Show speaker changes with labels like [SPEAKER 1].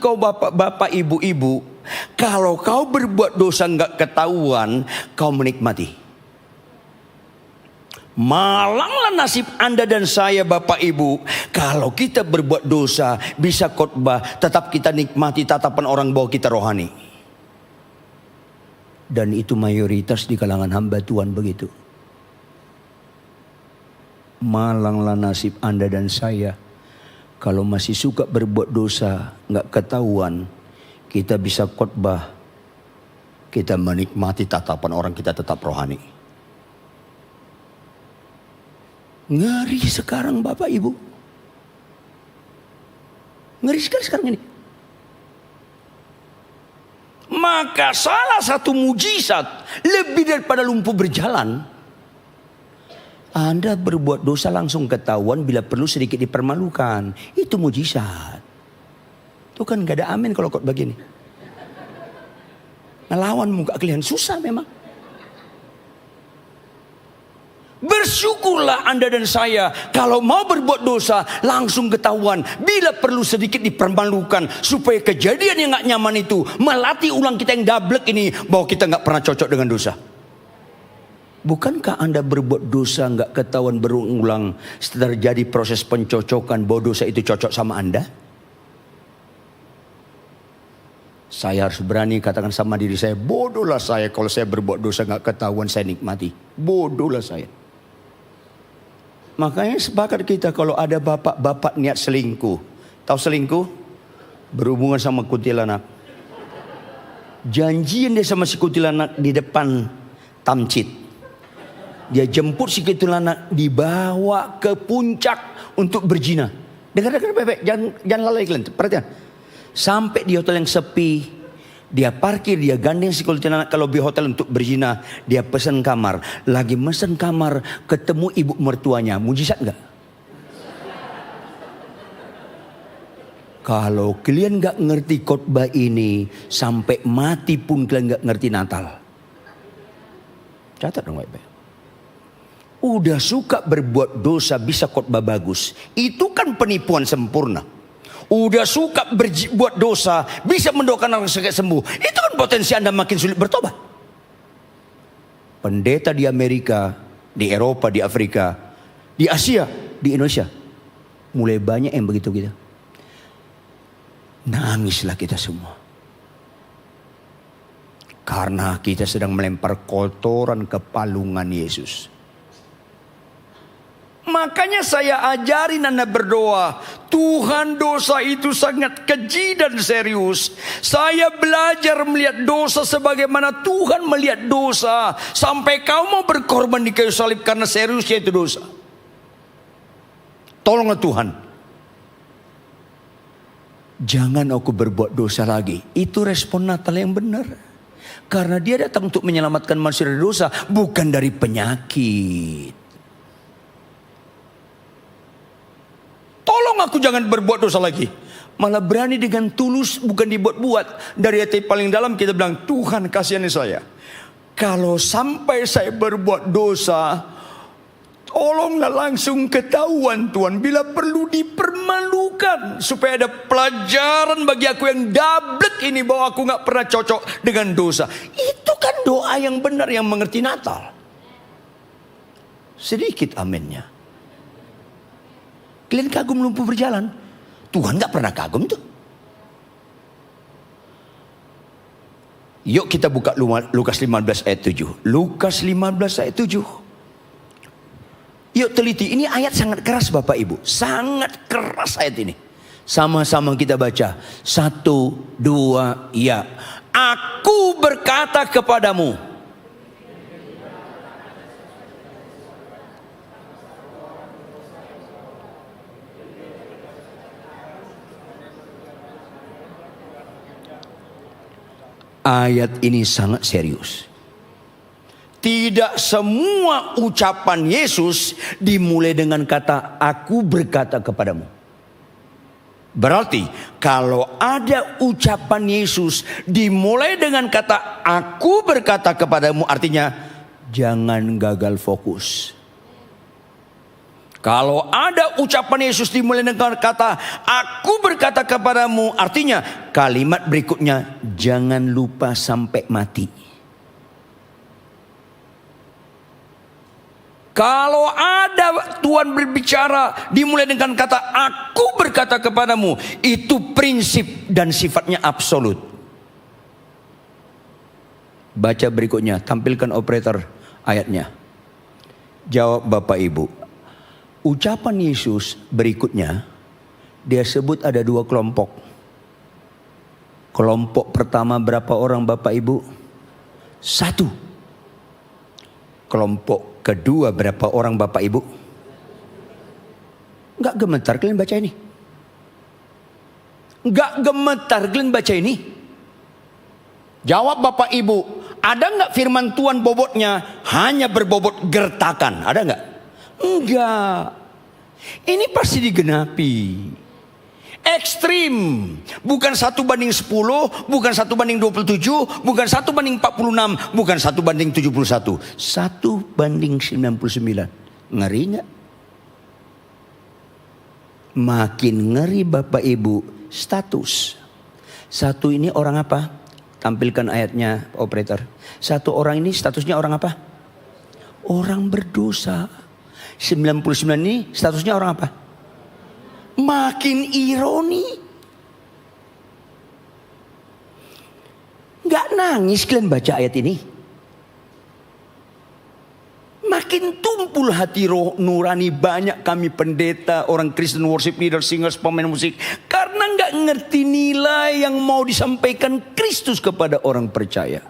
[SPEAKER 1] kau bapak-bapak, ibu-ibu, kalau kau berbuat dosa nggak ketahuan, kau menikmati. Malanglah nasib Anda dan saya Bapak Ibu, kalau kita berbuat dosa, bisa khotbah, tetap kita nikmati tatapan orang bahwa kita rohani. Dan itu mayoritas di kalangan hamba Tuhan begitu. Malanglah nasib Anda dan saya, kalau masih suka berbuat dosa, nggak ketahuan, kita bisa khotbah, kita menikmati tatapan orang, kita tetap rohani. Ngeri sekarang Bapak Ibu. Ngeri sekali sekarang ini. Maka salah satu mujizat lebih daripada lumpuh berjalan, Anda berbuat dosa langsung ketahuan, bila perlu sedikit dipermalukan. Itu mujizat. Itu kan gak ada amin kalau kok begini. Ngelawan muka kalian susah memang. Bersyukurlah Anda dan saya kalau mau berbuat dosa langsung ketahuan, bila perlu sedikit dipermalukan, supaya kejadian yang gak nyaman itu melatih ulang kita yang dablek ini bahwa kita gak pernah cocok dengan dosa. Bukankah Anda berbuat dosa gak ketahuan berulang-ulang, setelah terjadi proses pencocokan bahwa dosa itu cocok sama Anda? Saya harus berani katakan sama diri saya, bodohlah saya kalau saya berbuat dosa gak ketahuan saya nikmati. Bodohlah saya. Makanya sepakat kita kalau ada bapak-bapak niat selingkuh. Tahu selingkuh? Berhubungan sama kuntilanak. Janjian dia sama si kuntilanak di depan tamcit. Dia jemput si kuntilanak, dibawa ke puncak untuk berzina. Dengar-dengar bebek, jangan lalai kalian. Perhatian. Sampai di hotel yang sepi, dia parkir, dia gandeng si kuntilanak kalau di hotel untuk berzina. Dia pesan kamar. Lagi mesen kamar, ketemu ibu mertuanya. Mujizat enggak? Kalau kalian enggak ngerti khotbah ini, sampai mati pun kalian enggak ngerti Natal. Catat dong baik-baik. Udah suka berbuat dosa bisa khotbah bagus. Itu kan penipuan sempurna. Udah suka berbuat dosa bisa mendoakan orang sakit sembuh. Itu kan potensi Anda makin sulit bertobat. Pendeta di Amerika, di Eropa, di Afrika, di Asia, di Indonesia, mulai banyak yang begitu kita. Nangislah kita semua. Karena kita sedang melempar kotoran ke palungan Yesus. Makanya saya ajarin Anda berdoa. Tuhan, dosa itu sangat keji dan serius. Saya belajar melihat dosa sebagaimana Tuhan melihat dosa. Sampai kau mau berkorban di kayu salib karena seriusnya itu dosa. Tolonglah Tuhan. Jangan aku berbuat dosa lagi. Itu respon Natal yang benar. Karena dia datang untuk menyelamatkan manusia dari dosa, bukan dari penyakit. Tolong aku jangan berbuat dosa lagi. Malah berani dengan tulus, bukan dibuat-buat. Dari hati paling dalam kita bilang, Tuhan kasihani saya. Kalau sampai saya berbuat dosa, tolonglah langsung ketahuan Tuhan. Bila perlu dipermalukan. Supaya ada pelajaran bagi aku yang dablek ini, bahwa aku gak pernah cocok dengan dosa. Itu kan doa yang benar, yang mengerti Natal. Sedikit aminnya. Kalian kagum lumpuh berjalan? Tuhan gak pernah kagum tuh. Yuk kita buka Lukas 15 ayat 7. Lukas 15 ayat 7. Yuk teliti, ini ayat sangat keras Bapak Ibu. Sangat keras ayat ini. Sama-sama kita baca. 1, 2, ya. Aku berkata kepadamu. Ayat ini sangat serius. Tidak semua ucapan Yesus dimulai dengan kata aku berkata kepadamu. Berarti kalau ada ucapan Yesus dimulai dengan kata aku berkata kepadamu, artinya jangan gagal fokus. Kalau ada ucapan Yesus dimulai dengan kata aku berkata kepadamu, artinya kalimat berikutnya jangan lupa sampai mati. Kalau ada Tuhan berbicara dimulai dengan kata aku berkata kepadamu, itu prinsip dan sifatnya absolut. Baca berikutnya, tampilkan operator ayatnya. Jawab Bapak Ibu. Ucapan Yesus berikutnya, dia sebut ada dua kelompok. Kelompok pertama berapa orang Bapak Ibu? 1. Kelompok kedua berapa orang Bapak Ibu? Enggak gemetar kalian baca ini? Enggak gemetar kalian baca ini? Jawab Bapak Ibu, ada enggak firman Tuhan bobotnya hanya berbobot gertakan? Ada enggak? Enggak. Ini pasti digenapi. Ekstrim. Bukan 1:10, bukan 1:27, bukan 1:46, bukan 1:71. 1:99. Ngeri enggak? Makin ngeri Bapak Ibu, status. Satu ini orang apa? Tampilkan ayatnya operator. Satu orang ini statusnya orang apa? Orang berdosa. 99 ini statusnya orang apa? Makin ironi. Gak nangis kalian baca ayat ini? Makin tumpul hati roh nurani banyak kami pendeta, orang Kristen, worship leader, singers, pemain musik. Karena gak ngerti nilai yang mau disampaikan Kristus kepada orang percaya.